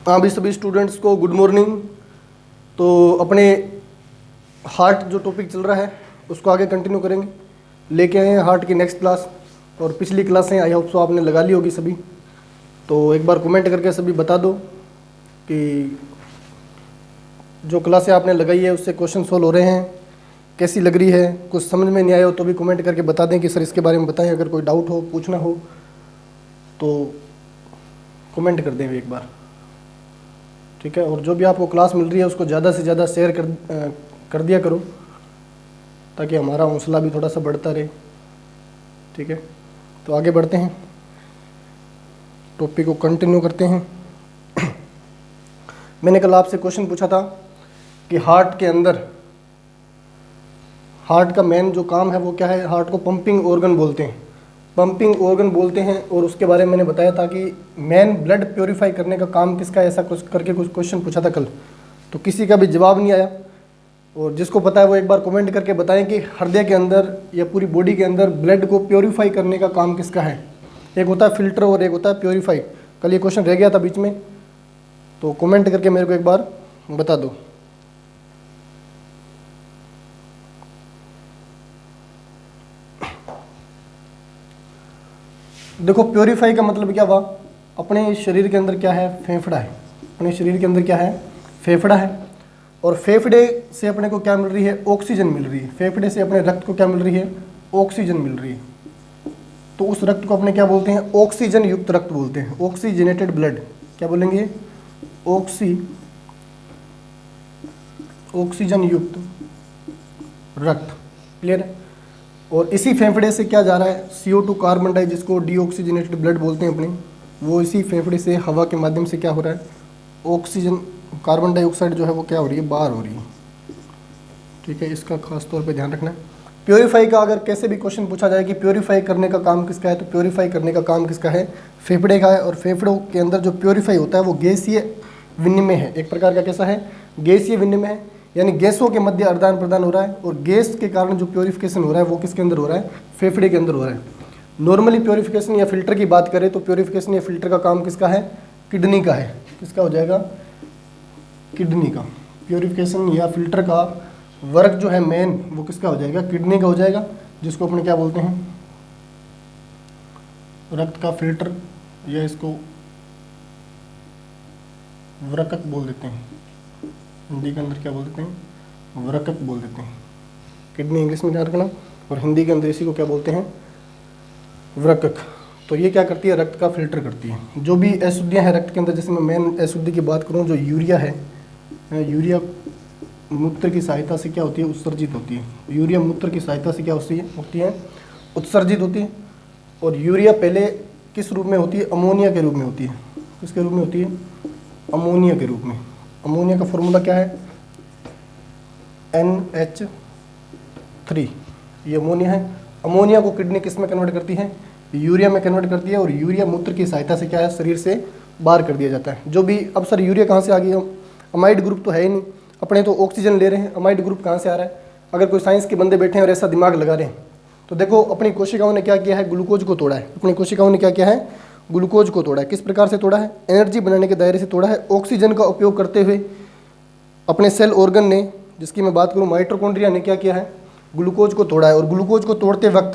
हाँ भी सभी स्टूडेंट्स को गुड मॉर्निंग। तो अपने हार्ट जो टॉपिक चल रहा है उसको आगे कंटिन्यू करेंगे, लेके आए हैं हार्ट की नेक्स्ट क्लास। और पिछली क्लासें आई होप सो आपने लगा ली होगी सभी। तो एक बार कमेंट करके सभी बता दो कि जो क्लासें आपने लगाई है उससे क्वेश्चन सोल्व हो रहे हैं, कैसी लग रही है। कुछ समझ में नहीं आया हो तो भी कमेंट करके बता दें कि सर इसके बारे में बताएं। अगर कोई डाउट हो, पूछना हो तो कमेंट कर दें एक बार, ठीक है। और जो भी आपको क्लास मिल रही है उसको ज़्यादा से ज़्यादा शेयर कर दिया करो, ताकि हमारा हौसला भी थोड़ा सा बढ़ता रहे, ठीक है। तो आगे बढ़ते हैं, टॉपिक को कंटिन्यू करते हैं। मैंने कल आपसे क्वेश्चन पूछा था कि हार्ट के अंदर हार्ट का मेन जो काम है वो क्या है। हार्ट को पंपिंग ऑर्गन बोलते हैं, पंपिंग ऑर्गन बोलते हैं। और उसके बारे में मैंने बताया था कि मेन ब्लड प्योरीफाई करने का काम किसका है, ऐसा कुछ करके कुछ क्वेश्चन पूछा था कल। तो किसी का भी जवाब नहीं आया, और जिसको पता है वो एक बार कमेंट करके बताएं कि हृदय के अंदर या पूरी बॉडी के अंदर ब्लड को प्योरीफाई करने का काम किसका है। एक होता है फिल्टर और एक होता है प्योरीफाई। कल ये क्वेश्चन रह गया था बीच में, तो कमेंट करके मेरे को एक बार बता दो। देखो प्योरीफाई का मतलब क्या हुआ, अपने शरीर के अंदर क्या है, फेफड़ा है। अपने शरीर के अंदर क्या है, फेफड़ा है। और फेफड़े से अपने को क्या मिल रही है, ऑक्सीजन मिल रही है। फेफड़े से अपने रक्त को क्या मिल रही है, ऑक्सीजन मिल रही है। तो उस रक्त को अपने क्या बोलते हैं, ऑक्सीजन युक्त रक्त बोलते हैं, ऑक्सीजनेटेड ब्लड। क्या बोलेंगे, ऑक्सीजन युक्त रक्त। क्लियर है। और इसी फेफड़े से क्या जा रहा है, CO2 कार्बन डाई, जिसको डीऑक्सीजनेटेड ब्लड बोलते हैं अपने, वो इसी फेफड़े से हवा के माध्यम से क्या हो रहा है, ऑक्सीजन कार्बन डाइऑक्साइड जो है वो क्या हो रही है, बाहर हो रही है, ठीक है। इसका खास तौर पे ध्यान रखना है। प्योरीफाई का अगर कैसे भी क्वेश्चन पूछा जाए कि प्योरीफाई करने का काम किसका है, तो प्योरीफाई करने का काम किसका है, फेफड़े का है। और फेफड़ों के अंदर जो प्योरीफाई होता है वो गैसीय विनिमय है, एक प्रकार का कैसा है, गैसीय विनिमय है। यानी गैसों के मध्य आदान प्रदान हो रहा है, और गैस के कारण जो प्योरीफिकेशन हो रहा है वो किसके अंदर हो रहा है, फेफड़े के अंदर हो रहा है। नॉर्मली प्योरीफिकेशन या फिल्टर की बात करें तो प्योरीफिकेशन या फिल्टर का काम किसका है, किडनी का है। किसका हो जाएगा, किडनी का। प्योरीफिकेशन या फिल्टर का वर्क जो है मेन वो किसका हो जाएगा, किडनी का हो जाएगा, जिसको अपने क्या बोलते हैं, रक्त का फिल्टर, या इसको वृकक बोल देते हैं। हिंदी के अंदर क्या बोल देते हैं, वृकक बोल देते हैं। किडनी इंग्लिश में ध्यान रखना, और हिंदी के अंदर इसी को क्या बोलते हैं, वृकक। तो ये क्या करती है, रक्त का फिल्टर करती है। जो भी अशुद्धियाँ हैं रक्त के अंदर, जैसे मैं मेन अशुद्धि की बात करूँ, जो यूरिया है, यूरिया मूत्र की सहायता से क्या होती है, उत्सर्जित होती है। यूरिया मूत्र की सहायता से क्या होती है, उत्सर्जित होती है। और यूरिया पहले किस रूप में होती है, अमोनिया के रूप में होती है। किसके रूप में होती है, अमोनिया के रूप में। अमोनिया का फॉर्मूला क्या है, NH3। ये अमोनिया है। अमोनिया को किडनी किस में कन्वर्ट करती है, यूरिया में कन्वर्ट करती है। और यूरिया मूत्र की सहायता से क्या है, शरीर से बाहर कर दिया जाता है। जो भी, अब सर यूरिया कहाँ से आ गई, अमाइड ग्रुप तो है ही नहीं, अपने तो ऑक्सीजन ले रहे हैं, अमाइड ग्रुप कहाँ से आ रहा है। अगर कोई साइंस के बंदे बैठे हैं और ऐसा दिमाग लगा रहे हैं, तो देखो अपनी कोशिकाओं ने क्या किया है, ग्लूकोज को तोड़ा है। अपनी कोशिकाओं ने क्या किया है, ग्लूकोज को तोड़ा है। किस प्रकार से तोड़ा है, एनर्जी बनाने के दायरे से तोड़ा है। ऑक्सीजन का उपयोग करते हुए अपने सेल ऑर्गन ने, जिसकी मैं बात करूँ माइटोकॉन्ड्रिया ने क्या किया है, ग्लूकोज को तोड़ा है। और ग्लूकोज को तोड़ते वक्त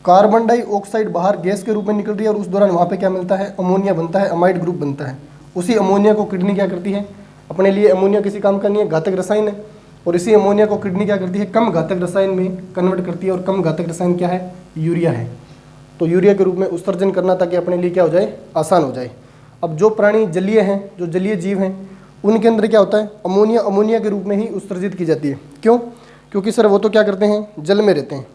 कार्बन डाइऑक्साइड बाहर गैस के रूप में निकल रही है, और उस दौरान वहाँ पे क्या मिलता है, अमोनिया बनता है, अमाइड ग्रुप बनता है। उसी अमोनिया को किडनी क्या करती है, अपने लिए अमोनिया किसी काम का नहीं है, घातक रसायन है। और इसी अमोनिया को किडनी क्या करती है, कम घातक रसायन में कन्वर्ट करती है। और कम घातक रसायन क्या है, यूरिया है। तो यूरिया के रूप में उत्सर्जन करना, ताकि अपने लिए क्या हो जाए, आसान हो जाए। अब जो प्राणी जलीय हैं, जो जलीय जीव हैं, उनके अंदर क्या होता है, अमोनिया के रूप में ही उत्सर्जित की जाती है। क्यों, क्योंकि सर वो तो क्या करते हैं, जल में रहते हैं।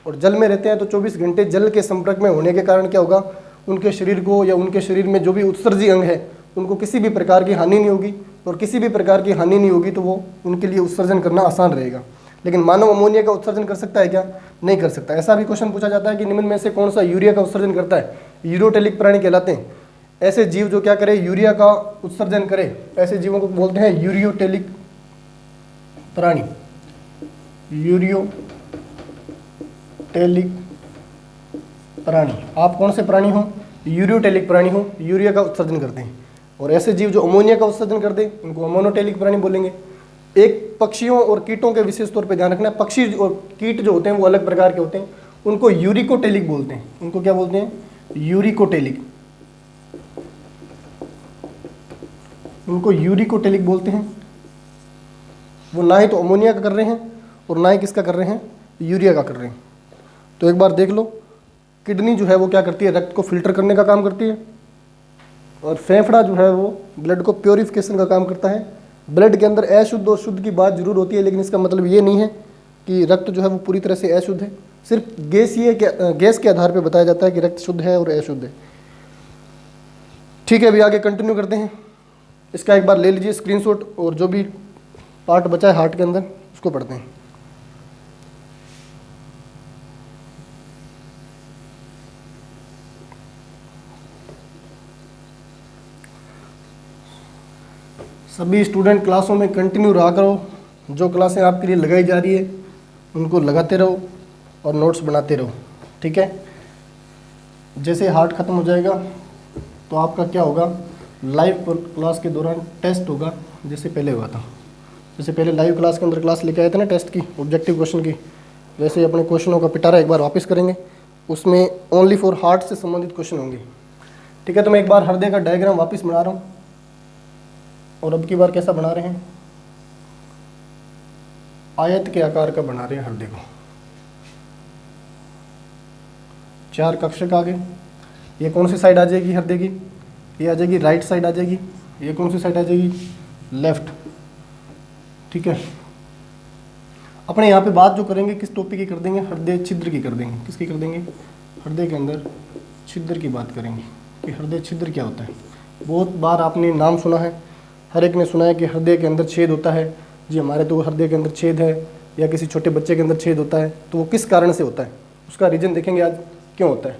और जल में रहते हैं तो 24 घंटे जल के संपर्क में होने के कारण क्या होगा, उनके शरीर को या उनके शरीर में जो भी उत्सर्जी अंग है उनको किसी भी प्रकार की हानि नहीं होगी। और किसी भी प्रकार की हानि नहीं होगी तो वो उनके लिए उत्सर्जन करना आसान रहेगा। लेकिन मानव अमोनिया का उत्सर्जन कर सकता है क्या, नहीं कर सकता। ऐसा भी क्वेश्चन पूछा जाता है कि निम्न में से कौन सा यूरिया का उत्सर्जन करता है, यूरोटेलिक प्राणी कहलाते हैं। ऐसे जीव जो क्या करे, यूरिया का उत्सर्जन करे, ऐसे जीवों को बोलते हैं यूरियोटेलिक प्राणी। यूरियोटेलिक प्राणी। आप कौन से प्राणी हो, यूरियोटेलिक प्राणी हो, यूरिया का उत्सर्जन करते हैं। और ऐसे जीव जो अमोनिया का उत्सर्जन कर दे उनको अमोनोटेलिक प्राणी बोलेंगे। एक पक्षियों और कीटों के विशेष तौर पे ध्यान रखना है, पक्षी और कीट जो होते हैं वो अलग प्रकार के होते हैं, उनको यूरिकोटेलिक बोलते हैं। उनको क्या बोलते हैं? यूरिकोटेलिक। उनको यूरिकोटेलिक बोलते हैं। वो ना ही तो अमोनिया का कर रहे हैं और ना ही किसका कर रहे हैं? यूरिया का कर रहे हैं। तो एक बार देख लो, किडनी जो है वो क्या करती है? रक्त को फिल्टर करने का काम करती है, और फेफड़ा जो है वो ब्लड को प्योरिफिकेशन का काम करता है। ब्लड के अंदर अशुद्ध और शुद्ध की बात जरूर होती है, लेकिन इसका मतलब ये नहीं है कि रक्त जो है वो पूरी तरह से अशुद्ध है। सिर्फ गैस के आधार पर बताया जाता है कि रक्त शुद्ध है और अशुद्ध है। ठीक है, अभी आगे कंटिन्यू करते हैं। इसका एक बार ले लीजिए स्क्रीनशॉट, और जो भी पार्ट बचा है हार्ट के अंदर उसको पढ़ते हैं। सभी स्टूडेंट क्लासों में कंटिन्यू रहा करो, जो क्लासें आपके लिए लगाई जा रही है उनको लगाते रहो और नोट्स बनाते रहो। ठीक है, जैसे हार्ट ख़त्म हो जाएगा तो आपका क्या होगा? लाइव क्लास के दौरान टेस्ट होगा, जैसे पहले हुआ था। जैसे पहले लाइव क्लास के अंदर क्लास लेके आए थे ना टेस्ट की, ऑब्जेक्टिव क्वेश्चन की, वैसे अपने क्वेश्चनों का पिटारा एक बार वापस करेंगे। उसमें ओनली फॉर हार्ट से संबंधित क्वेश्चन होंगे। ठीक है, तो मैं एक बार हृदय का डायग्राम वापस बना रहा हूँ, और अब की बार कैसा बना रहे हैं? आयत के आकार का बना रहे हैं हृदय को। 4 कक्षक आगे। ये कौन सी साइड आ जाएगी हृदय की? ये आ जाएगी राइट साइड आ जाएगी। ये कौन सी साइड आ जाएगी? लेफ्ट। ठीक है, अपने यहाँ पे बात जो करेंगे किस टॉपिक की कर देंगे? हृदय छिद्र की कर देंगे। किसकी कर देंगे? हृदय के अंदर छिद्र की बात करेंगे कि हृदय छिद्र क्या होता है। बहुत बार आपने नाम सुना है, हर एक ने सुना है कि हृदय के अंदर छेद होता है। जी हमारे तो हृदय के अंदर छेद है, या किसी छोटे बच्चे के अंदर छेद होता है, तो वो किस कारण से होता है उसका रीज़न देखेंगे आज, क्यों होता है।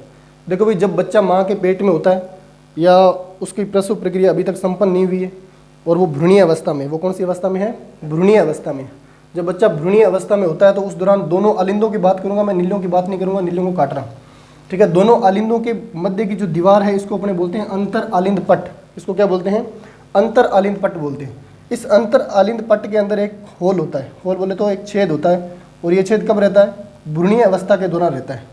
देखो भाई, जब बच्चा माँ के पेट में होता है या उसकी प्रसव प्रक्रिया अभी तक संपन्न नहीं हुई है और वो भ्रूणीय अवस्था में, वो कौन सी अवस्था में है? भ्रूणीय अवस्था में। जब बच्चा भ्रूणीय अवस्था में होता है तो उस दौरान दोनों अलिंदों की बात करूँगा मैं, नीलों की बात नहीं करूँगा, नीलों को काट रहा हूँ। ठीक है, दोनों अलिंदों के मध्य की जो दीवार है इसको अपने बोलते हैं अंतर आलिंद पट। इसको क्या बोलते हैं? अंतर आलिंद पट बोलते हैं। इस अंतर आलिंद पट के अंदर एक होल होता है, होल बोले तो एक छेद होता है, और ये छेद कब रहता है? भ्रूणीय अवस्था के दौरान रहता है।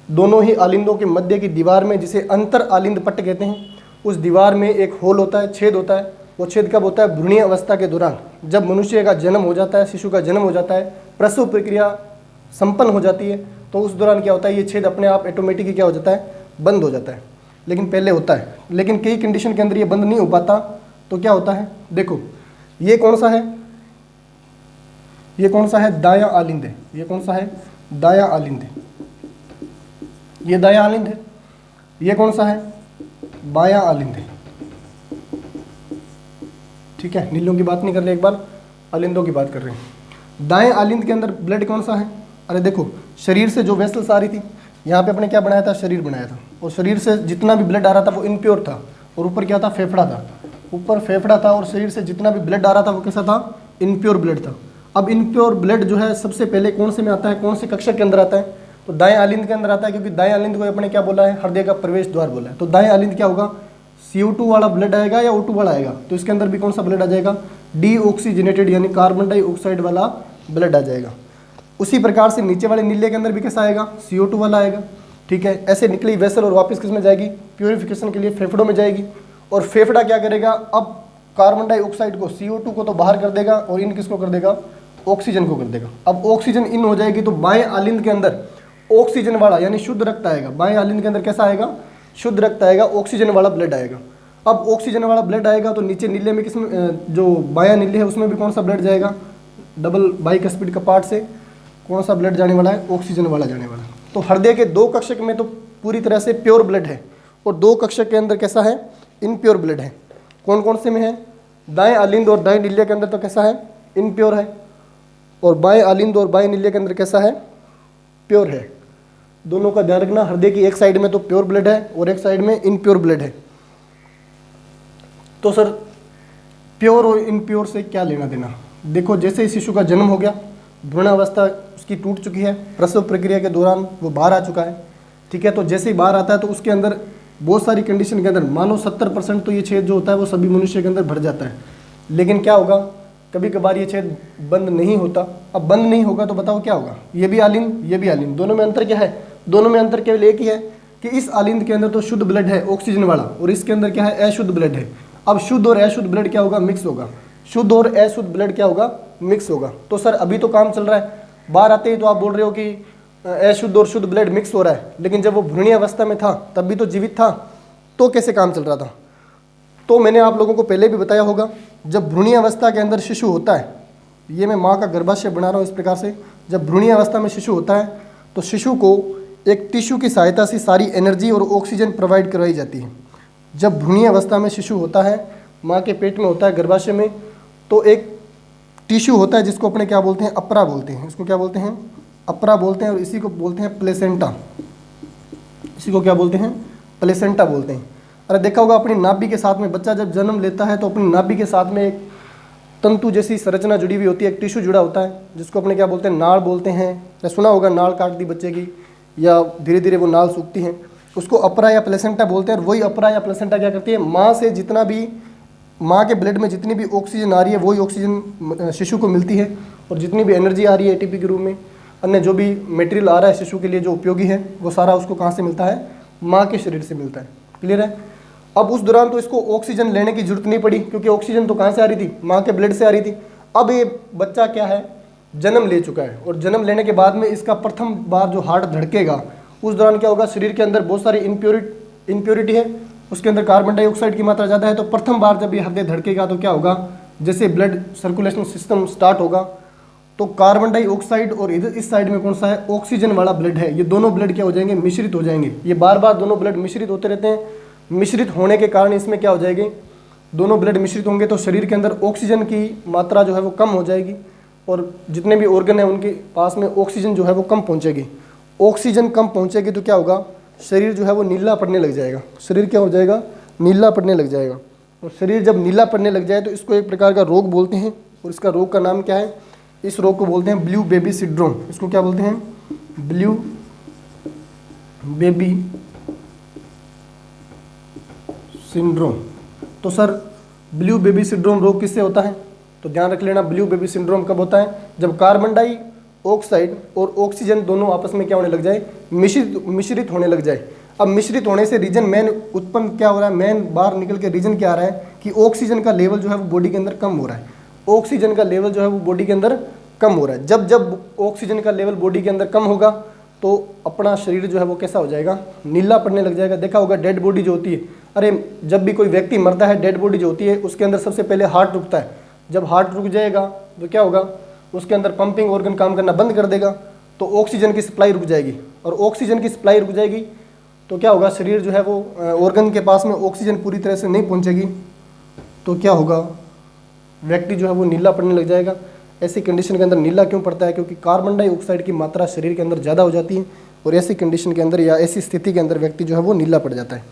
दोनों ही आलिंदों के मध्य की दीवार में, जिसे अंतर आलिंद पट कहते हैं, उस दीवार में एक होल होता है, छेद होता है। वो छेद कब होता है? भ्रूणीय अवस्था के दौरान। जब मनुष्य का जन्म हो जाता है, शिशु का जन्म हो जाता है, प्रसव प्रक्रिया संपन्न हो जाती है, तो उस दौरान क्या होता है? ये छेद अपने आप ऑटोमेटिकली क्या हो जाता है? बंद हो जाता है। लेकिन पहले होता है, लेकिन कई कंडीशन के अंदर ये बंद नहीं हो पाता। तो क्या होता है? देखो, ये कौन सा है? ये कौन सा है? दायां आलिंद है। ये कौन सा है? दायां आलिंद है। ये दायां आलिंद है। ये कौन सा है? बायां आलिंद है। ठीक है, नीलों की बात नहीं कर रहे, एक बार आलिंदों की बात कर रहे हैं। दाएं आलिंद के अंदर ब्लड कौन सा है? अरे देखो, शरीर से जो वेसल्स आ रही थी, यहाँ पे अपने क्या बनाया था? शरीर बनाया था, और शरीर से जितना भी ब्लड आ रहा था वो इम्प्योर था, और ऊपर क्या था? फेफड़ा था। ऊपर फेफड़ा था, और शरीर से जितना भी ब्लड आ रहा था वो कैसा था? इम्प्योर ब्लड था। अब इम्प्योर ब्लड जो है सबसे पहले कौन से में आता है? कौन से कक्षक के अंदर आता है? तो दाएं आलिंद के अंदर आता है, क्योंकि दाएं आलिंद को अपने क्या बोला है? हृदय का प्रवेश द्वार बोला है। तो दाएं आलिंद क्या होगा? CO2 वाला ब्लड आएगा या O2 वाला आएगा? तो इसके अंदर भी कौन सा ब्लड आ जाएगा? डीऑक्सीजनेटेड, यानी कार्बन डाइऑक्साइड वाला ब्लड आ जाएगा। उसी प्रकार से नीचे वाले नीले के अंदर भी कैसा आएगा? CO2 वाला आएगा। ठीक है, ऐसे निकली वेसल और वापस किस में जाएगी? प्योरिफिकेशन के लिए फेफड़ों में जाएगी। और फेफड़ा क्या करेगा? अब कार्बन डाइऑक्साइड को, CO2 को तो बाहर कर देगा, और इन किसको कर देगा? ऑक्सीजन को कर देगा। अब ऑक्सीजन इन हो जाएगी तो बाएं आलिंद के अंदर ऑक्सीजन वाला यानी शुद्ध रक्त आएगा। बाएं आलिंद के अंदर कैसा आएगा? शुद्ध रक्त आएगा, ऑक्सीजन वाला ब्लड आएगा। अब ऑक्सीजन वाला ब्लड आएगा तो नीचे नीले में किसमें, जो बायां नीले है उसमें भी कौन सा ब्लड जाएगा? डबल बाइकस्पिड कपाट से कौन सा ब्लड जाने वाला है? ऑक्सीजन वाला जाने वाला है। तो हृदय के 2 कक्षक में तो पूरी तरह से प्योर ब्लड है, और 2 कक्षक के अंदर कैसा है? इनप्योर ब्लड है। कौन कौन से में है? दाएं आलिंद और दाएं नीले के अंदर तो कैसा है? इनप्योर है, और बाएं आलिंद और बाएं नीले के अंदर कैसा है? प्योर है। दोनों का ध्यान रखना, हृदय की एक साइड में तो प्योर ब्लड है और एक साइड में इनप्योर ब्लड है। तो सर प्योर और इनप्योर से क्या लेना देना? देखो, जैसे ही शिशु का जन्म हो गया, भ्रूणावस्था उसकी टूट चुकी है, प्रसव प्रक्रिया के दौरान वो बाहर आ चुका है। ठीक है, तो जैसे ही बाहर आता है तो उसके अंदर बहुत सारी कंडीशन के अंदर मान लो 70% तो ये छेद जो होता है वो सभी मनुष्य के अंदर भर जाता है, लेकिन क्या होगा कभी कभार ये छेद बंद नहीं होता। अब बंद नहीं होगा तो बताओ क्या होगा, ये भी आलिंद ये भी आलिंद, दोनों में अंतर क्या है? दोनों में अंतर केवल एक ही है कि इस आलिंद के अंदर तो शुद्ध ब्लड है ऑक्सीजन वाला, और इसके अंदर क्या है? अशुद्ध ब्लड है। अब शुद्ध और अशुद्ध ब्लड क्या होगा? मिक्स होगा। शुद्ध और अशुद्ध ब्लड क्या होगा? मिक्स होगा। तो सर अभी तो काम चल रहा है, बाहर आते ही तो आप बोल रहे हो कि अशुद्ध और शुद्ध ब्लड मिक्स हो रहा है, लेकिन जब वो भ्रूणीय अवस्था में था तब भी तो जीवित था, तो कैसे काम चल रहा था? तो मैंने आप लोगों को पहले भी बताया होगा, जब भ्रूणीय अवस्था के अंदर शिशु होता है, ये मैं माँ का गर्भाशय बना रहा हूँ इस प्रकार से, जब भ्रूणीय अवस्था में शिशु होता है तो शिशु को एक टिश्यू की सहायता से सारी एनर्जी और ऑक्सीजन प्रोवाइड करवाई जाती है। जब भ्रूणीय अवस्था में शिशु होता है, माँ के पेट में होता है गर्भाशय में, तो एक टिश्यू होता है जिसको अपने क्या बोलते हैं? अपरा बोलते हैं। इसको क्या बोलते हैं? अपरा बोलते हैं, और इसी को बोलते हैं प्लेसेंटा। इसी को क्या बोलते हैं? प्लेसेंटा बोलते हैं। अरे देखा होगा अपनी नाभि के साथ में बच्चा जब जन्म लेता है तो अपनी नाभि के साथ में एक तंतु जैसी संरचना जुड़ी हुई होती है, एक टिश्यू जुड़ा होता है जिसको अपने क्या बोलते हैं? नाड़ बोलते हैं। या सुना होगा नाड़ काट दी बच्चे की, या धीरे धीरे वो नाड़ सूखती है, उसको अपरा या प्लेसेंटा बोलते हैं। और वही अपरा या प्लेसेंटा क्या करती है? माँ से जितना भी, माँ के ब्लड में जितनी भी ऑक्सीजन आ रही है वही ऑक्सीजन शिशु को मिलती है, और जितनी भी एनर्जी आ रही है एटीपी के रूप में, अन्य जो भी मटेरियल आ रहा है शिशु के लिए जो उपयोगी है, वो सारा उसको कहाँ से मिलता है? माँ के शरीर से मिलता है। क्लियर है? अब उस दौरान तो इसको ऑक्सीजन लेने की जरूरत नहीं पड़ी, क्योंकि ऑक्सीजन तो कहाँ से आ रही थी? माँ के ब्लड से आ रही थी। अब ये बच्चा क्या है? जन्म ले चुका है, और जन्म लेने के बाद में इसका प्रथम बार जो हार्ट धड़केगा, उस दौरान क्या होगा? शरीर के अंदर बहुत सारी इम्प्योरिटी है, उसके अंदर कार्बन डाइऑक्साइड की मात्रा ज़्यादा है। तो प्रथम बार जब ये हृदय धड़केगा तो क्या होगा? जैसे ब्लड सर्कुलेशन सिस्टम स्टार्ट होगा तो कार्बन डाइऑक्साइड और इधर इस साइड में कौन सा है? ऑक्सीजन वाला ब्लड है। ये दोनों ब्लड क्या हो जाएंगे? मिश्रित हो जाएंगे। ये बार बार दोनों ब्लड मिश्रित होते रहते हैं। मिश्रित होने के कारण इसमें क्या हो जाएगी? दोनों ब्लड मिश्रित होंगे तो शरीर के अंदर ऑक्सीजन की मात्रा जो है वो कम हो जाएगी, और जितने भी ऑर्गन है उनके पास में ऑक्सीजन जो है वो कम पहुंचेगी। ऑक्सीजन कम पहुंचेगी तो क्या होगा? शरीर जो है वो नीला पड़ने लग जाएगा। शरीर क्या हो जाएगा? नीला पड़ने लग जाएगा। और शरीर जब नीला पड़ने लग जाए तो इसको एक प्रकार का रोग बोलते हैं, और इसका रोग का नाम क्या है? इस रोग को बोलते हैं ब्लू बेबी सिंड्रोम। इसको क्या बोलते हैं? Blue baby syndrome. तो सर ब्लू बेबी सिंड्रोम रोग किससे होता है? तो ध्यान रख लेना, ब्लू बेबी सिंड्रोम कब होता है? जब कार्बन डाइऑक्साइड और ऑक्सीजन दोनों आपस में क्या होने लग जाए? मिश्रित होने लग जाए। अब मिश्रित होने से रीजन मेन उत्पन्न क्या हो रहा है? मेन बाहर निकल के रीजन क्या आ रहा है कि ऑक्सीजन का लेवल जो है वो बॉडी के अंदर कम हो रहा है। ऑक्सीजन का लेवल जो है वो बॉडी के अंदर कम हो रहा है। जब जब ऑक्सीजन का लेवल बॉडी के अंदर कम होगा तो अपना शरीर जो है वो कैसा हो जाएगा? नीला पड़ने लग जाएगा। देखा होगा डेड बॉडी जो होती है, अरे जब भी कोई व्यक्ति मरता है, डेड बॉडी जो होती है उसके अंदर सबसे पहले हार्ट रुकता है। जब हार्ट रुक जाएगा तो क्या होगा? उसके अंदर पंपिंग ऑर्गन काम करना बंद कर देगा, तो ऑक्सीजन की सप्लाई रुक जाएगी। और ऑक्सीजन की सप्लाई रुक जाएगी तो क्या होगा? शरीर जो है वो ऑर्गन के पास में ऑक्सीजन पूरी तरह से नहीं पहुंचेगी, तो क्या होगा? व्यक्ति जो है वो नीला पड़ने लग जाएगा। ऐसी कंडीशन के अंदर नीला क्यों पड़ता है? क्योंकि कार्बन डाइऑक्साइड की मात्रा शरीर के अंदर ज़्यादा हो जाती है, और ऐसी कंडीशन के अंदर या ऐसी स्थिति के अंदर व्यक्ति जो है वो नीला पड़ जाता है।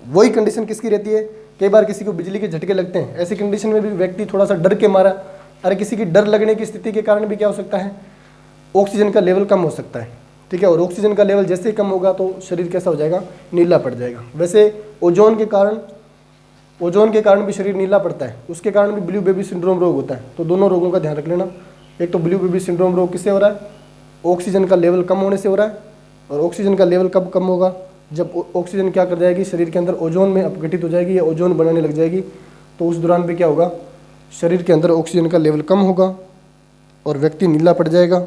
वही कंडीशन किसकी रहती है? कई बार किसी को बिजली के झटके लगते हैं, ऐसी कंडीशन में भी व्यक्ति थोड़ा सा डर के मारा, अरे किसी की डर लगने की स्थिति के कारण भी क्या हो सकता है? ऑक्सीजन का लेवल कम हो सकता है। ठीक है, और ऑक्सीजन का लेवल जैसे ही कम होगा तो शरीर कैसा हो जाएगा? नीला पड़ जाएगा। वैसे ओजोन के कारण भी शरीर नीला पड़ता है, उसके कारण भी ब्लू बेबी सिंड्रोम रोग होता है। तो दोनों रोगों का ध्यान रख लेना। एक तो ब्लू बेबी सिंड्रोम रोग किससे हो रहा है? ऑक्सीजन का लेवल कम होने से हो रहा है। और ऑक्सीजन का लेवल कब कम होगा? जब ऑक्सीजन क्या कर जाएगी? शरीर के अंदर ओजोन में अपघटित हो जाएगी या ओजोन बनाने लग जाएगी, तो उस दौरान भी क्या होगा? शरीर के अंदर ऑक्सीजन का लेवल कम होगा और व्यक्ति नीला पड़ जाएगा।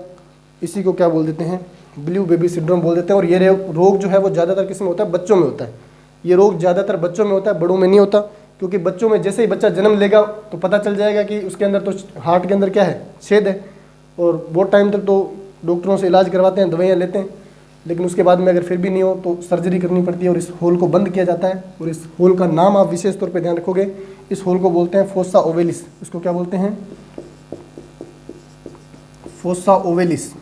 इसी को क्या बोल देते हैं? ब्लू बेबी सिंड्रोम बोल देते हैं। और ये रोग जो है वो ज़्यादातर किस में होता है? बच्चों में होता है। ये रोग ज़्यादातर बच्चों में होता है, बड़ों में नहीं होता, क्योंकि बच्चों में जैसे ही बच्चा जन्म लेगा तो पता चल जाएगा कि उसके अंदर तो हार्ट के अंदर क्या है? छेद है। और बहुत टाइम तक तो डॉक्टरों से इलाज करवाते हैं, दवाइयाँ लेते हैं, लेकिन उसके बाद में अगर फिर भी नहीं हो तो सर्जरी करनी पड़ती है और इस होल को बंद किया जाता है। और इस होल का नाम आप विशेष तौर पे ध्यान रखोगे, इस होल को बोलते हैं फोसा ओवेलिस। इसको क्या बोलते हैं? Fossa ovalis.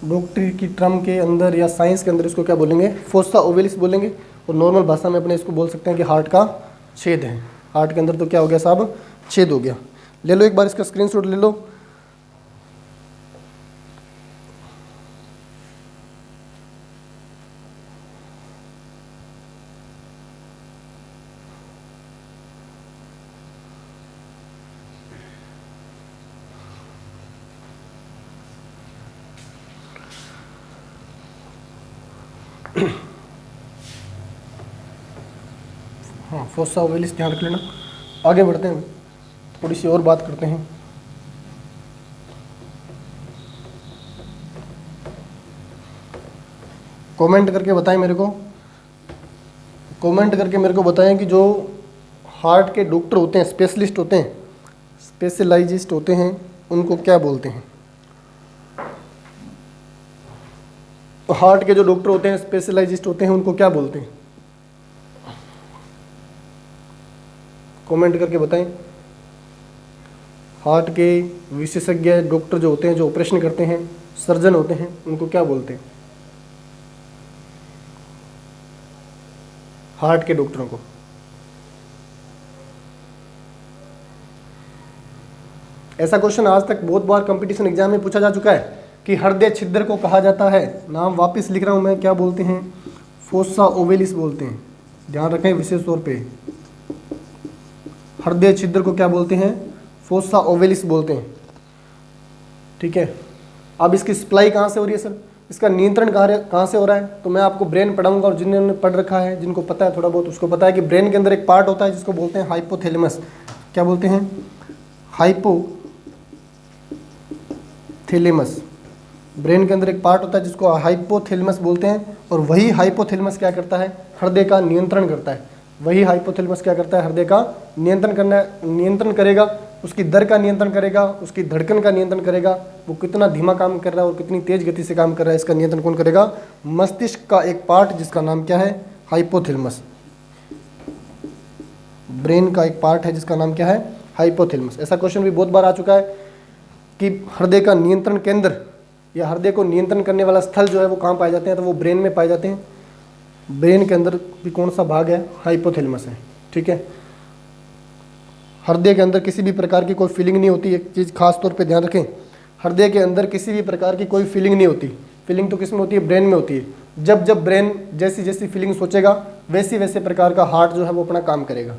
डॉक्टरी की टर्म के अंदर या साइंस के अंदर इसको क्या बोलेंगे? फोसा ओवेलिस बोलेंगे। और नॉर्मल भाषा में अपने इसको बोल सकते हैं कि हार्ट का छेद है। हार्ट के अंदर तो क्या हो गया साहब? छेद हो गया। ले लो एक बार इसका स्क्रीनशॉट ले लो। हाँ, फोसा ओवेलिस ध्यान रख लेना। आगे बढ़ते हैं, थोड़ी सी और बात करते हैं। कमेंट करके बताएं मेरे को, कमेंट करके मेरे को बताएं कि जो हार्ट के डॉक्टर होते हैं, स्पेशलिस्ट होते हैं, स्पेशलाइजिस्ट होते हैं, उनको क्या बोलते हैं। हार्ट के जो डॉक्टर होते हैं, स्पेशलाइजिस्ट होते हैं, उनको क्या बोलते हैं। कमेंट करके बताएं। हार्ट के विशेषज्ञ डॉक्टर जो होते हैं, जो ऑपरेशन करते हैं, सर्जन होते हैं, उनको क्या बोलते हैं, हार्ट के डॉक्टरों को। ऐसा क्वेश्चन आज तक बहुत बार कंपटीशन एग्जाम में पूछा जा चुका है कि हृदय छिद्र को कहा जाता है, नाम वापस लिख रहा हूं मैं, क्या बोलते हैं, फोसा ओवेलिस बोलते हैं। ध्यान रखें विशेष तौर पे, हृदय छिद्र को क्या बोलते हैं, फोसा ओवेलिस बोलते हैं। ठीक है, अब इसकी सप्लाई कहाँ से हो रही है सर, इसका नियंत्रण कहाँ से हो रहा है, तो मैं आपको ब्रेन पढ़ाऊंगा, और जिन्होंने पढ़ रखा है, जिनको पता है थोड़ा बहुत, उसको पता है कि ब्रेन के अंदर एक पार्ट होता है जिसको बोलते हैं हाइपोथैलेमस। क्या बोलते हैं, हाइपोथैलेमस। ब्रेन के अंदर एक पार्ट होता है जिसको हाइपोथैलेमस बोलते हैं, और वही हाइपोथैलेमस क्या करता है, हृदय का नियंत्रण करता है। वही हाइपोथैलेमस क्या करता है, हृदय का नियंत्रण करेगा, उसकी दर का नियंत्रण करेगा, उसकी धड़कन का नियंत्रण करेगा, वो कितना धीमा काम कर रहा है और कितनी तेज गति से काम कर रहा है, इसका नियंत्रण कौन करेगा, मस्तिष्क का एक पार्ट जिसका नाम क्या है, हाइपोथैलेमस। ब्रेन का एक पार्ट है जिसका नाम क्या है, हाइपोथैलेमस। ऐसा क्वेश्चन भी बहुत बार आ चुका है कि हृदय का नियंत्रण केंद्र या हृदय को नियंत्रण करने वाला स्थल जो है वो कहाँ पाए जाते हैं, तो वो ब्रेन में पाए जाते हैं। ब्रेन के अंदर भी कौन सा भाग है, हाइपोथैलेमस है। ठीक है, हृदय के अंदर किसी भी प्रकार की कोई फीलिंग नहीं होती, एक चीज़ खास तौर पे ध्यान रखें, हृदय के अंदर किसी भी प्रकार की कोई फीलिंग नहीं होती। फीलिंग तो किस में होती है, ब्रेन में होती है। जब जब ब्रेन जैसी जैसी फीलिंग सोचेगा वैसी वैसे प्रकार का हार्ट जो है वो अपना काम करेगा।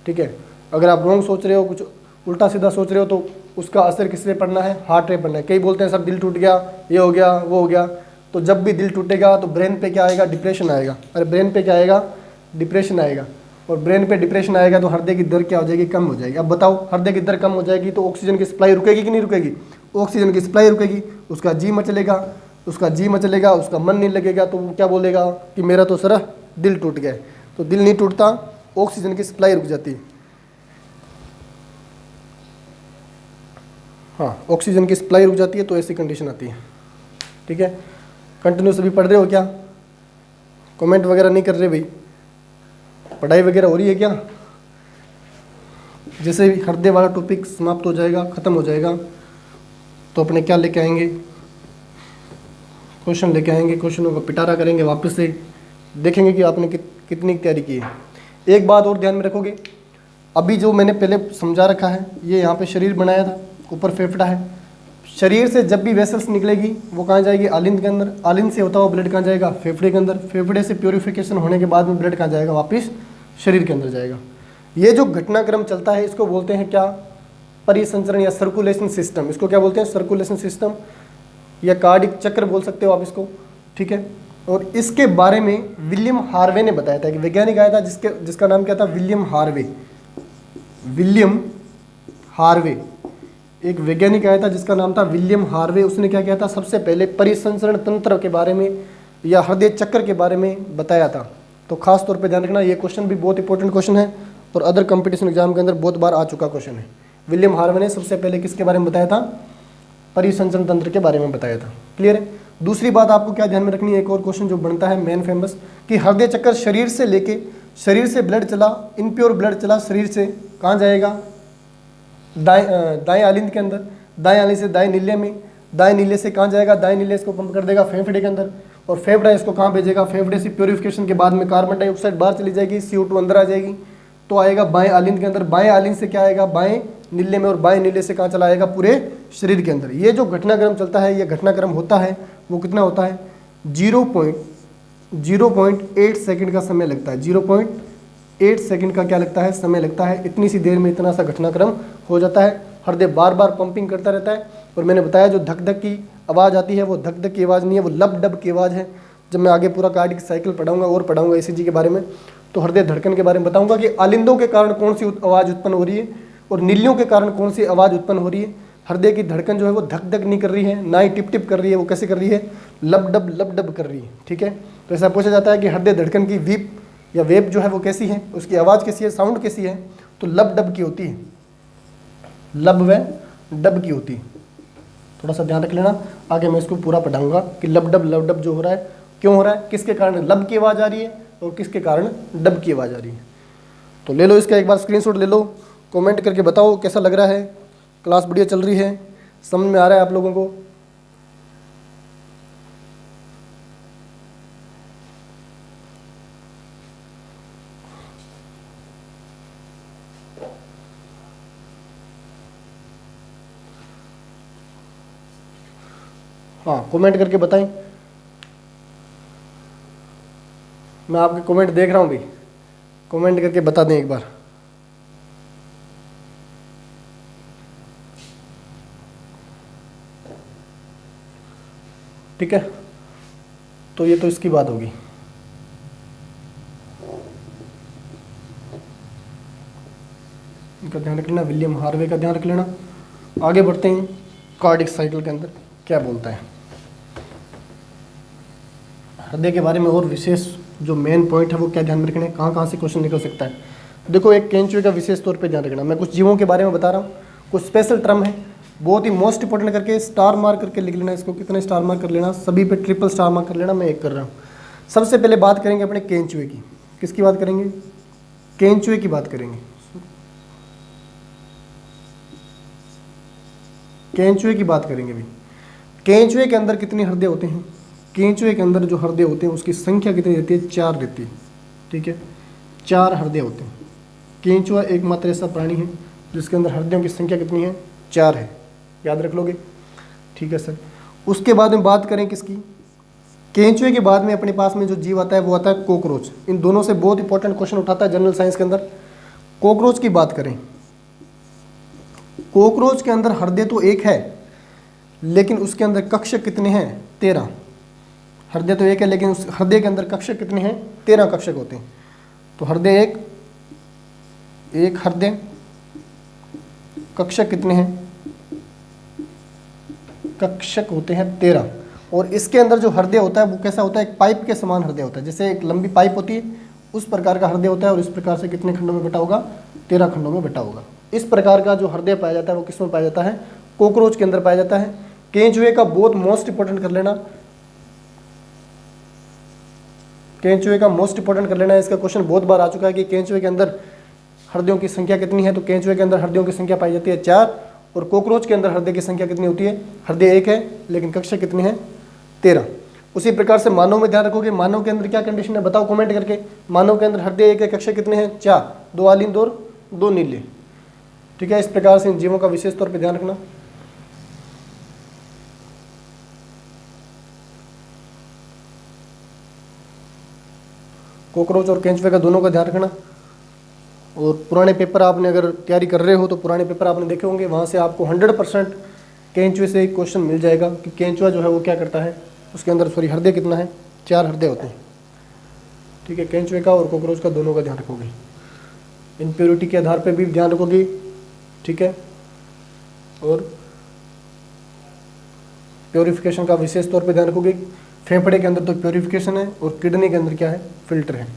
ठीक है, अगर आप रॉन्ग सोच रहे हो, कुछ उल्टा सीधा सोच रहे हो, तो उसका असर किस पे पड़ना है, हार्ट पे पड़ना है। कई बोलते हैं सर दिल टूट गया, ये हो गया, वो हो गया, तो जब भी दिल टूटेगा तो ब्रेन पे क्या आएगा, डिप्रेशन आएगा। अरे ब्रेन पे क्या आएगा, डिप्रेशन आएगा, और ब्रेन पे डिप्रेशन आएगा तो हृदय की दर क्या हो जाएगी, कम हो जाएगी। अब बताओ, हृदय की दर कम हो जाएगी तो ऑक्सीजन की सप्लाई रुकेगी कि नहीं रुकेगी, ऑक्सीजन की सप्लाई रुकेगी, उसका जी मचलेगा, उसका मन नहीं लगेगा, तो वो क्या बोलेगा कि मेरा तो सर दिल टूट गया। तो दिल नहीं टूटता, ऑक्सीजन की सप्लाई रुक जाती है। हाँ, ऑक्सीजन की सप्लाई रुक जाती है तो ऐसी कंडीशन आती है। ठीक है, कंटिन्यू सभी पढ़ रहे हो क्या, कमेंट वगैरह नहीं कर रहे भाई, पढ़ाई वगैरह हो रही है क्या। जैसे ही हृदय वाला टॉपिक समाप्त हो जाएगा, ख़त्म हो जाएगा, तो अपने क्या लेके आएंगे, क्वेश्चन लेके आएंगे, क्वेश्चनों का पिटारा करेंगे, वापस से देखेंगे कि आपने कितनी तैयारी की है। एक बात और ध्यान में रखोगे, अभी जो मैंने पहले समझा रखा है, ये यहाँ पे शरीर बनाया था, ऊपर फेफड़ा है। शरीर से जब भी वेसल्स निकलेगी वो कहाँ जाएगी, आलिंद के अंदर। आलिंद से होता हुआ ब्लड कहाँ जाएगा, फेफड़े के अंदर। फेफड़े से प्योरीफिकेशन होने के बाद में ब्लड कहाँ जाएगा, वापस शरीर के अंदर जाएगा। ये जो घटनाक्रम चलता है इसको बोलते हैं क्या, परिसंचरण या सर्कुलेशन सिस्टम। इसको क्या बोलते हैं, सर्कुलेशन सिस्टम या कार्डिक चक्र बोल सकते हो आप इसको। ठीक है, और इसके बारे में विलियम हार्वे ने बताया था, कि वैज्ञानिक आया था जिसका नाम क्या था, विलियम हार्वे। विलियम हार्वे, एक वैज्ञानिक आया था जिसका नाम था विलियम हार्वे। उसने क्या किया था, सबसे पहले परिसंचरण तंत्र के बारे में या हृदय चक्र के बारे में बताया था। तो खास तौर पे ध्यान रखना, ये क्वेश्चन भी बहुत इंपॉर्टेंट क्वेश्चन है और अदर कंपटीशन एग्जाम के अंदर बहुत बार आ चुका क्वेश्चन है। विलियम हार्वे ने सबसे पहले किसके बारे में बताया था, परिसंचरण तंत्र के बारे में बताया था। क्लियर है। दूसरी बात आपको क्या ध्यान में रखनी है, एक और क्वेश्चन जो बनता है मेन फेमस, कि हृदय चक्र शरीर से लेके, शरीर से ब्लड चला, इनप्योर ब्लड चला शरीर से, कहाँ जाएगा, दाएं आलिंद के अंदर, दाएं आलिंद से दाएं नीले में, दाएं नीले से कहाँ जाएगा, दाएं नीले इसको पंप कर देगा फेफड़े के अंदर, और फेफड़ा इसको कहाँ भेजेगा, फेफड़े से प्योरिफिकेशन के बाद में कार्बन डाइऑक्साइड बाहर चली जाएगी, CO2 अंदर आ जाएगी, तो आएगा बाएं आलिंद के अंदर। बाएं आलिंद से क्या आएगा, बाएं नीले में, और बाएं नीले से कहाँ चला आएगा, पूरे शरीर के अंदर। ये जो घटनाक्रम चलता है, ये घटनाक्रम होता है वो कितना होता है, 0.8 सेकंड का समय लगता है। 0.8 सेकंड का क्या लगता है, समय लगता है। इतनी सी देर में इतना सा घटनाक्रम हो जाता है। हृदय बार बार पंपिंग करता रहता है, और मैंने बताया जो धक धक की आवाज़ आती है वो धक धक की आवाज़ नहीं है, वो लब डब की आवाज़ है। जब मैं आगे पूरा कार्डियक साइकिल पढ़ाऊंगा और पढ़ाऊंगा ईसीजी के बारे में, तो हृदय धड़कन के बारे में बताऊंगा कि आलिंदों के कारण कौन सी आवाज़ उत्पन्न हो रही है और नीलियों के कारण कौन सी आवाज़ उत्पन्न हो रही है। हृदय की धड़कन जो है वो धक धक नहीं कर रही है, ना ही टिप टिप कर रही है, वो कैसे कर रही है, लब डब कर रही है। ठीक है, तो ऐसा पूछा जाता है कि हृदय धड़कन की वीप या वेब जो है वो कैसी है, उसकी आवाज़ कैसी है, साउंड कैसी है, तो लब डब की होती है, लब व डब की होती है। थोड़ा सा ध्यान रख लेना, आगे मैं इसको पूरा पढ़ाऊंगा कि लब डब जो हो रहा है क्यों हो रहा है, किसके कारण लब की आवाज़ आ रही है और किसके कारण डब की आवाज़ आ रही है। तो ले लो इसका एक बार स्क्रीनशॉट ले लो, कमेंट करके बताओ कैसा लग रहा है, क्लास बढ़िया चल रही है, समझ में आ रहा है आप लोगों को। हाँ, कमेंट करके बताएं, मैं आपके कमेंट देख रहा हूँ भाई, कमेंट करके बता दें एक बार। ठीक है, तो ये तो इसकी बात होगी। इनका ध्यान रख लेना, विलियम हार्वे का ध्यान रख लेना। आगे बढ़ते हैं, कार्डियक साइकिल के अंदर क्या बोलता है हृदय के बारे में, और विशेष जो मेन पॉइंट है वो क्या ध्यान में रखना है, कहाँ कहाँ से क्वेश्चन निकल सकता है। देखो, एक केंचुए का विशेष तौर पे ध्यान रखना, मैं कुछ जीवों के बारे में बता रहा हूँ, कुछ स्पेशल टर्म है, बहुत ही मोस्ट इंपॉर्टेंट करके स्टार मार्क करके लिख लेना इसको। कितने स्टार मार्क कर लेना, सभी पे ट्रिपल स्टार मार्क कर लेना, मैं एक कर रहा हूँ। सबसे पहले बात करेंगे अपने केंचुए की। किसकी बात करेंगे, केंचुए की बात करेंगे। केंचुए की बात करेंगे भाई। केंचुए के अंदर कितने हृदय होते हैं, केंचुए के अंदर जो हृदय होते हैं उसकी संख्या कितनी रहती है, 4 रहती है। ठीक है, 4 हृदय होते हैं। केंचुआ एकमात्र ऐसा प्राणी है जिसके अंदर हृदयों की संख्या कितनी है, 4 है, याद रख लोगे। ठीक है सर, उसके बाद में बात करें किसकी, केंचुए के बाद में अपने पास में जो जीव आता है वो आता है कॉकरोच। इन दोनों से बहुत इंपॉर्टेंट क्वेश्चन उठाता है जनरल साइंस के अंदर। कॉकरोच की बात करें, कॉकरोच के अंदर हृदय तो एक है लेकिन उसके अंदर कक्षक कितने हैं, 13। हृदय तो एक है लेकिन उस हृदय के अंदर कक्षक कितने हैं, 13 कक्षक होते हैं। तो हृदय एक हृदय, कक्षक कितने हैं, कक्षक होते हैं 13। और इसके अंदर जो हृदय होता है वो कैसा होता है, एक पाइप के समान हृदय होता है, जैसे एक लंबी पाइप होती है उस प्रकार का हृदय होता है। और इस प्रकार से कितने खंडों में बटा होगा, 13 खंडों में बटा होगा। इस प्रकार का जो हृदय पाया जाता है वो किसमें पाया जाता है, कॉकरोच के अंदर पाया जाता है। केंचुए का बहुत मोस्ट इंपॉर्टेंट कर लेना, केंचुए का मोस्ट इंपॉर्टेंट कर लेना। इसका क्वेश्चन बहुत बार आ चुका है कि केंचुए के अंदर हृदयों की संख्या कितनी है, तो केंचुए के अंदर हृदयों की संख्या पाई जाती है 4। और कॉकरोच के अंदर हृदय की संख्या कितनी होती है, हृदय एक है लेकिन कक्षक कितने हैं, 13। उसी प्रकार से मानव में ध्यान रखोगे, मानव के अंदर क्या कंडीशन है बताओ कमेंट करके। मानव के अंदर हृदय एक है, कक्षक कितने हैं, 4, 2 आलिंद और 2 नीले। ठीक है, इस प्रकार से इन जीवों का विशेष तौर पर ध्यान रखना। कॉकरोच और केंचुए का दोनों का ध्यान रखना। और पुराने पेपर आपने अगर तैयारी कर रहे हो तो पुराने पेपर आपने देखे होंगे, वहाँ से आपको 100% केंचुए से एक क्वेश्चन मिल जाएगा कि केंचुआ जो है वो क्या करता है, उसके अंदर हृदय कितना है, 4 हृदय होते हैं। ठीक है, केंचुए का और कॉकरोच का दोनों का ध्यान रखोगे। इम्प्योरिटी के आधार पर भी ध्यान रखोगे। ठीक है, और प्योरिफिकेशन का विशेष तौर पे ध्यान रखोगे। फेफड़े के अंदर तो प्योरिफिकेशन है और किडनी के अंदर क्या है, फिल्टर है।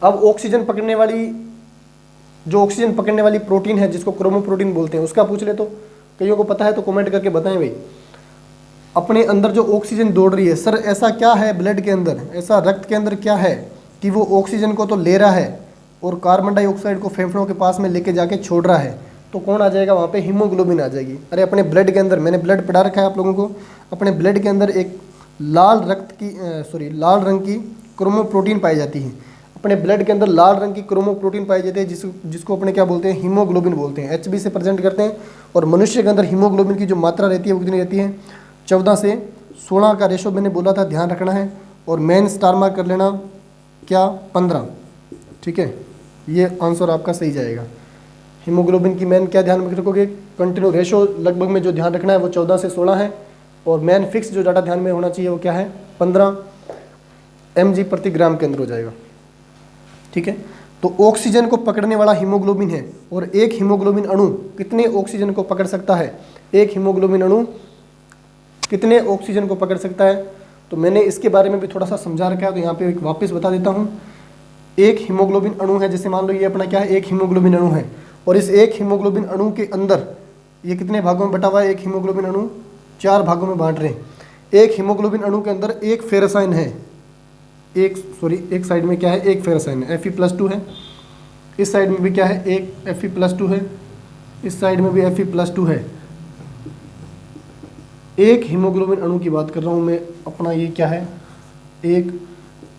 अब ऑक्सीजन पकड़ने वाली, जो ऑक्सीजन पकड़ने वाली प्रोटीन है जिसको क्रोमोप्रोटीन बोलते हैं, उसका पूछ ले तो कईयों को पता है तो कमेंट करके बताएं भाई। अपने अंदर जो ऑक्सीजन दौड़ रही है, सर ऐसा क्या है ब्लड के अंदर, ऐसा रक्त के अंदर क्या है कि वो ऑक्सीजन को तो ले रहा है और कार्बन डाइऑक्साइड को फेफड़ों के पास में लेके जाके छोड़ रहा है, तो कौन आ जाएगा वहाँ पे, हीमोग्लोबिन आ जाएगी। अरे अपने ब्लड के अंदर, मैंने ब्लड पढ़ा रखा है आप लोगों को, अपने ब्लड के अंदर एक लाल रंग की क्रोमोप्रोटीन पाई जाती है। अपने ब्लड के अंदर लाल रंग की क्रोमोप्रोटीन पाई जाती है जिसको अपने क्या बोलते हैं, हीमोग्लोबिन बोलते हैं, HB से प्रेजेंट करते हैं। और मनुष्य के अंदर हीमोग्लोबिन की जो मात्रा रहती है वो कितनी रहती है, 14 से 16 का रेशो मैंने बोला था, ध्यान रखना है। और मेन स्टार मार्क कर लेना, क्या, 15। ठीक है, ये आंसर आपका सही जाएगा। हीमोग्लोबिन की मेन क्या ध्यान में रखोगे, कंटिन्यू रेशो लगभग में जो ध्यान रखना है वो 14 से 16 है। और मेन फिक्स जो डाटा ध्यान में होना चाहिए वो क्या है, 15 mg प्रति ग्राम के अंदर हो जाएगा। ठीक है, तो ऑक्सीजन को पकड़ने वाला हीमोग्लोबिन है, और एक हीमोग्लोबिन अणु कितने ऑक्सीजन को पकड़ सकता है? एक हीमोग्लोबिन अणु कितने ऑक्सीजन को पकड़ सकता है? तो मैंने इसके बारे में भी थोड़ा सा समझा रखा है, तो यहाँ पे वापस बता देता हूँ। एक हीमोग्लोबिन अणु है, जैसे मान लो ये अपना क्या है, एक हीमोग्लोबिन अणु है, और इस एक हीमोग्लोबिन अणु के अंदर ये कितने भागों में बटा हुआ है? एक हीमोग्लोबिन अणु 4 भागों में बांट रहे हैं। एक हीमोग्लोबिन अणु के अंदर एक फेरसाइन है, एक साइड में क्या है, एक फेरसाइन है, Fe+2 है। इस साइड में भी क्या है, एक Fe+2 है, इस साइड में भी Fe+2 है। एक हीमोग्लोबिन अणु की बात कर रहा हूँ मैं, अपना ये क्या है, एक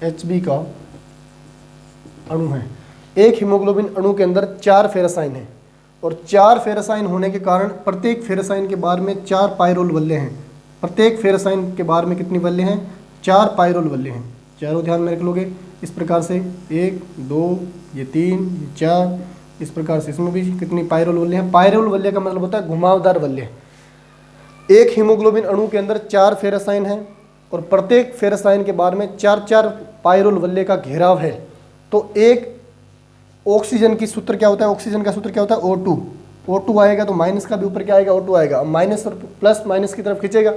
Hb का अणु है। एक हीमोग्लोबिन अणु के अंदर 4 फेरसाइन है, और 4 फेरसाइन होने के कारण प्रत्येक फेरसाइन के बार में 4 पायरोल बल्ले हैं। प्रत्येक फेरसाइन के बार में कितनी बल्ले हैं? 4 पायरोल बल्ले हैं। चारों ध्यान में रख लोगे इस प्रकार से, 1 2 ये 3 ये 4, इस प्रकार से इसमें भी कितनी पायरोल बल्ले हैं? पायरोल बल्ले का मतलब होता है घुमावदार बल्ले। एक हीमोग्लोबिन अणु के अंदर 4 फेरसाइन हैं, और प्रत्येक फेरसाइन के बार में 4 पायरोल बल्ले का घेराव है। तो एक ऑक्सीजन की सूत्र क्या होता है? ऑक्सीजन का सूत्र क्या होता है? O2। O2 आएगा तो माइनस का भी ऊपर क्या आएगा? O2 आएगा। माइनस और प्लस माइनस की तरफ खींचेगा,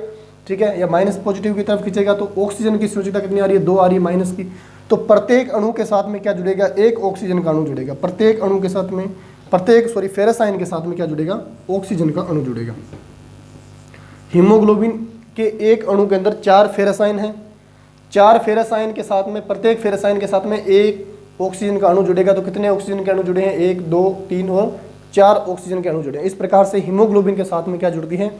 ठीक है, या माइनस पॉजिटिव की तरफ खींचेगा, तो ऑक्सीजन की सूचिता कितनी आ रही है? 2 आ रही है माइनस की। तो प्रत्येक अणु के साथ में क्या जुड़ेगा? एक ऑक्सीजन का अणु जुड़ेगा। प्रत्येक अणु के साथ में, फेरसाइन के साथ में क्या जुड़ेगा? ऑक्सीजन का अणु जुड़ेगा। हीमोग्लोबिन के एक अणु के अंदर 4 फेरसाइन है। 4 फेरसाइन के साथ में, प्रत्येक फेरसाइन के साथ में एक ऑक्सीजन का अणु जुड़ेगा। तो कितने ऑक्सीजन के अणु जुड़े हैं? 1 2 3 और 4 ऑक्सीजन के अणु जुड़े हैं। इस प्रकार से हीमोग्लोबिन के साथ में क्या जुड़ती है?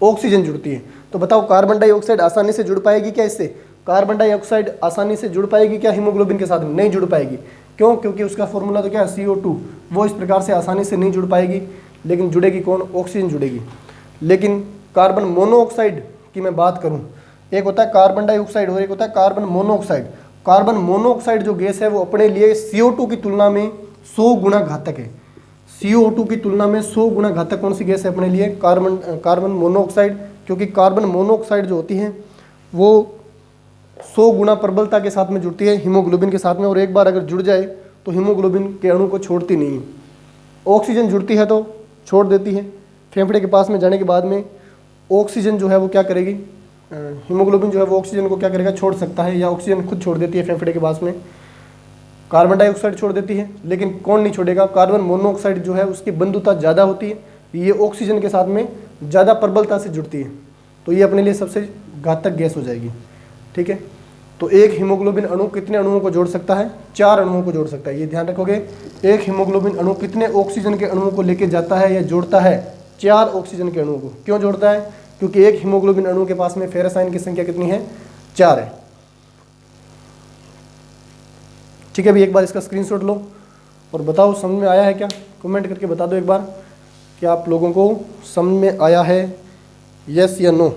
ऑक्सीजन जुड़ती है। तो बताओ कार्बन डाइऑक्साइड आसानी से जुड़ पाएगी क्या इससे? कार्बन डाइऑक्साइड आसानी से जुड़ पाएगी क्या हीमोग्लोबिन के साथ में? नहीं जुड़ पाएगी। क्यों? क्योंकि उसका फॉर्मूला तो क्या है? CO2। वो इस प्रकार से आसानी से नहीं जुड़ पाएगी, लेकिन जुड़ेगी कौन? ऑक्सीजन जुड़ेगी। लेकिन कार्बन मोनोऑक्साइड की मैं बात करूं, एक होता है कार्बन डाइऑक्साइड और एक होता है कार्बन मोनोऑक्साइड। कार्बन मोनोऑक्साइड जो गैस है वो अपने लिए CO2 की तुलना में 100 गुना घातक है। CO2 की तुलना में 100 गुना घातक कौन सी गैस है अपने लिए? Carbon monoxide. क्योंकि कार्बन मोनोऑक्साइड जो होती है वो 100 गुना प्रबलता के साथ में जुड़ती है हीमोग्लोबिन के साथ में, और एक बार अगर जुड़ जाए तो हीमोग्लोबिन के अणु को छोड़ती नहीं है। ऑक्सीजन जुड़ती है तो छोड़ देती है। फेफड़े के पास में जाने के बाद में ऑक्सीजन जो है वो क्या करेगी? हीमोग्लोबिन जो है वो ऑक्सीजन को क्या करेगा? छोड़ सकता है, या ऑक्सीजन खुद छोड़ देती है फेफड़े के पास में। कार्बन डाइऑक्साइड छोड़ देती है, लेकिन कौन नहीं छोड़ेगा? कार्बन मोनोऑक्साइड जो है उसकी बंधुता ज़्यादा होती है, ये ऑक्सीजन के साथ में ज़्यादा प्रबलता से जुड़ती है, तो ये अपने लिए सबसे घातक गैस हो जाएगी। ठीक है, तो एक हीमोग्लोबिन अणु कितने अणुओं को जोड़ सकता है? 4 अणुओं को जोड़ सकता है। ये ध्यान रखोगे। एक हीमोग्लोबिन अणु कितने ऑक्सीजन के अणुओं को लेके जाता है या जोड़ता है? 4 ऑक्सीजन के अणुओं को। क्यों जोड़ता है? क्योंकि एक हीमोग्लोबिन अणु के पास में फेरसाइन की संख्या कितनी है? 4 है। ठीक है, अभी एक बार इसका स्क्रीनशॉट लो और बताओ समझ में आया है क्या? कमेंट करके बता दो एक बार कि आप लोगों को समझ में आया है, यस या नो।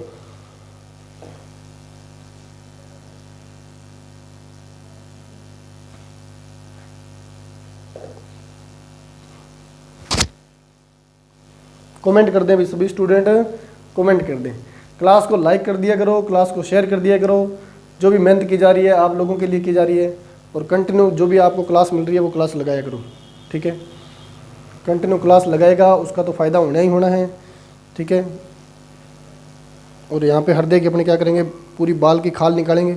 कमेंट कर दें अभी सभी स्टूडेंट, कमेंट कर दें। क्लास को लाइक कर दिया करो, क्लास को शेयर कर दिया करो। जो भी मेहनत की जा रही है आप लोगों के लिए की जा रही है, और कंटिन्यू जो भी आपको क्लास मिल रही है वो क्लास लगाया करो। ठीक है, कंटिन्यू क्लास लगाएगा उसका तो फ़ायदा होना ही होना है। ठीक है, और यहाँ पे हृदय के अपने क्या करेंगे? पूरी बाल की खाल निकालेंगे,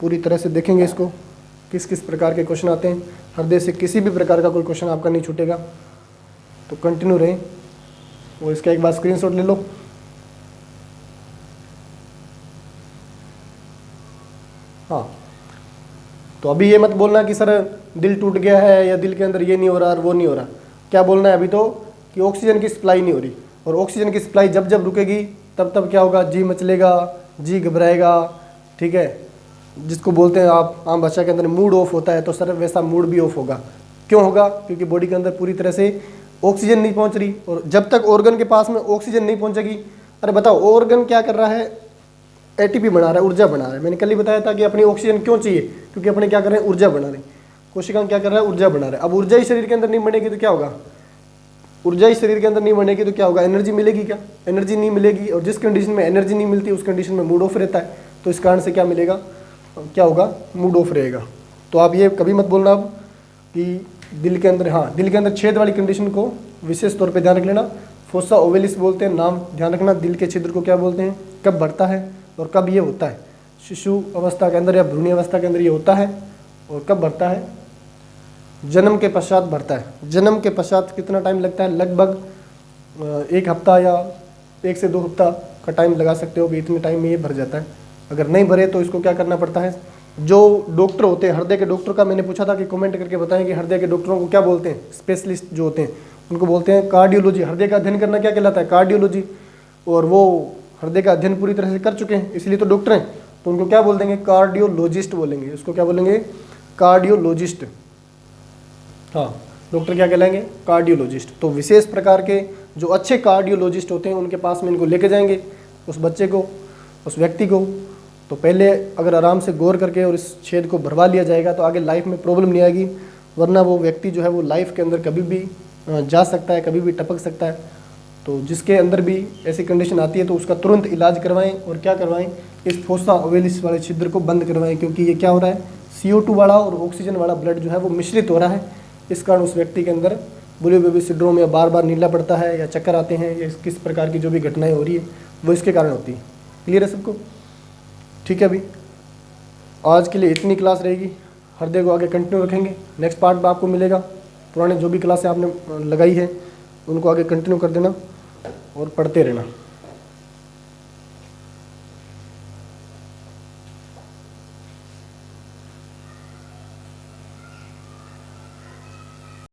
पूरी तरह से देखेंगे इसको किस किस प्रकार के क्वेश्चन आते हैं। हृदय से किसी भी प्रकार का कोई क्वेश्चन आपका नहीं छूटेगा, तो कंटिन्यू रहें। और इसका एक बार स्क्रीनशॉट ले लो। हाँ, तो अभी ये मत बोलना कि सर दिल टूट गया है या दिल के अंदर ये नहीं हो रहा और वो नहीं हो रहा। क्या बोलना है अभी तो कि ऑक्सीजन की सप्लाई नहीं हो रही, और ऑक्सीजन की सप्लाई जब जब रुकेगी तब तब क्या होगा? जी मचलेगा, जी घबराएगा। ठीक है, जिसको बोलते हैं आप आम भाषा के अंदर मूड ऑफ होता है, तो सर वैसा मूड भी ऑफ होगा। क्यों होगा? क्योंकि बॉडी के अंदर पूरी तरह से ऑक्सीजन नहीं पहुंच रही, और जब तक ऑर्गन के पास में ऑक्सीजन नहीं पहुंचेगी। अरे बताओ, ऑर्गन क्या कर रहा है? एटीपी बना रहा है, ऊर्जा बना रहा है। मैंने कल ही बताया था कि अपनी ऑक्सीजन क्यों चाहिए? क्योंकि अपने क्या कर रहे हैं? ऊर्जा बना रहे हैं। कोशिकाएं क्या कर रहा है? ऊर्जा बना रहा है। अब ऊर्जा ही शरीर के अंदर नहीं बनेगी तो क्या होगा? ऊर्जा ही शरीर के अंदर नहीं बनेगी तो क्या होगा? एनर्जी मिलेगी क्या? एनर्जी नहीं मिलेगी, और जिस कंडीशन में एनर्जी नहीं मिलती उस कंडीशन में मूड ऑफ रहता है। तो इस कारण से क्या मिलेगा? क्या होगा, मूड ऑफ रहेगा। तो आप ये कभी मत बोलना अब कि दिल के अंदर, हाँ दिल के अंदर छेद वाली कंडीशन को विशेष तौर पे ध्यान रख लेना। फोसा ओवेलिस बोलते हैं, नाम ध्यान रखना। दिल के छिद्र को क्या बोलते हैं, कब बढ़ता है और कब ये होता है, शिशु अवस्था के अंदर या भ्रूणी अवस्था के अंदर ये होता है, और कब बढ़ता है, जन्म के पश्चात बढ़ता है। जन्म के पश्चात कितना टाइम लगता है, लगभग 1 हफ्ता या 1 से 2 हफ्ता का टाइम लगा सकते हो कि इतने टाइम में ये भर जाता है। अगर नहीं भरे तो इसको क्या करना पड़ता है, जो डॉक्टर होते हैं हृदय के डॉक्टर का मैंने पूछा था कि कमेंट करके बताएं कि हृदय के डॉक्टरों को क्या बोलते हैं, स्पेशलिस्ट जो होते हैं उनको बोलते हैं कार्डियोलॉजी। हृदय का अध्ययन करना क्या कहलाता है, कार्डियोलॉजी। और वो हृदय का अध्ययन पूरी तरह से कर चुके हैं, इसलिए तो डॉक्टर हैं, तो उनको क्या बोल देंगे, कार्डियोलॉजिस्ट बोलेंगे। उसको क्या बोलेंगे, कार्डियोलॉजिस्ट। हाँ, डॉक्टर क्या कहलाएंगे, कार्डियोलॉजिस्ट। तो विशेष प्रकार के जो अच्छे कार्डियोलॉजिस्ट होते हैं उनके पास में इनको लेके जाएंगे, उस बच्चे को, उस व्यक्ति को। तो पहले अगर आराम से गौर करके और इस छेद को भरवा लिया जाएगा तो आगे लाइफ में प्रॉब्लम नहीं आएगी, वरना वो व्यक्ति जो है वो लाइफ के अंदर कभी भी जा सकता है, कभी भी टपक सकता है। तो जिसके अंदर भी ऐसी कंडीशन आती है तो उसका तुरंत इलाज करवाएं, और क्या करवाएं, इस फोसा ओवेलिस वाले छिद्र को बंद करवाएं, क्योंकि ये क्या हो रहा है, CO2 वाला और ऑक्सीजन वाला ब्लड जो है वो मिश्रित हो रहा है। इस कारण उस व्यक्ति के अंदर बुली बेबी सिंड्रोम या बार बार नीला पड़ता है या चक्कर आते हैं या किस प्रकार की जो भी घटनाएं हो रही है वो इसके कारण होती है। क्लियर है सबको, ठीक है। अभी आज के लिए इतनी क्लास रहेगी, हृदय को आगे कंटिन्यू रखेंगे। नेक्स्ट पार्ट में आपको मिलेगा, पुराने जो भी क्लासें आपने लगाई है उनको आगे कंटिन्यू कर देना और पढ़ते रहना।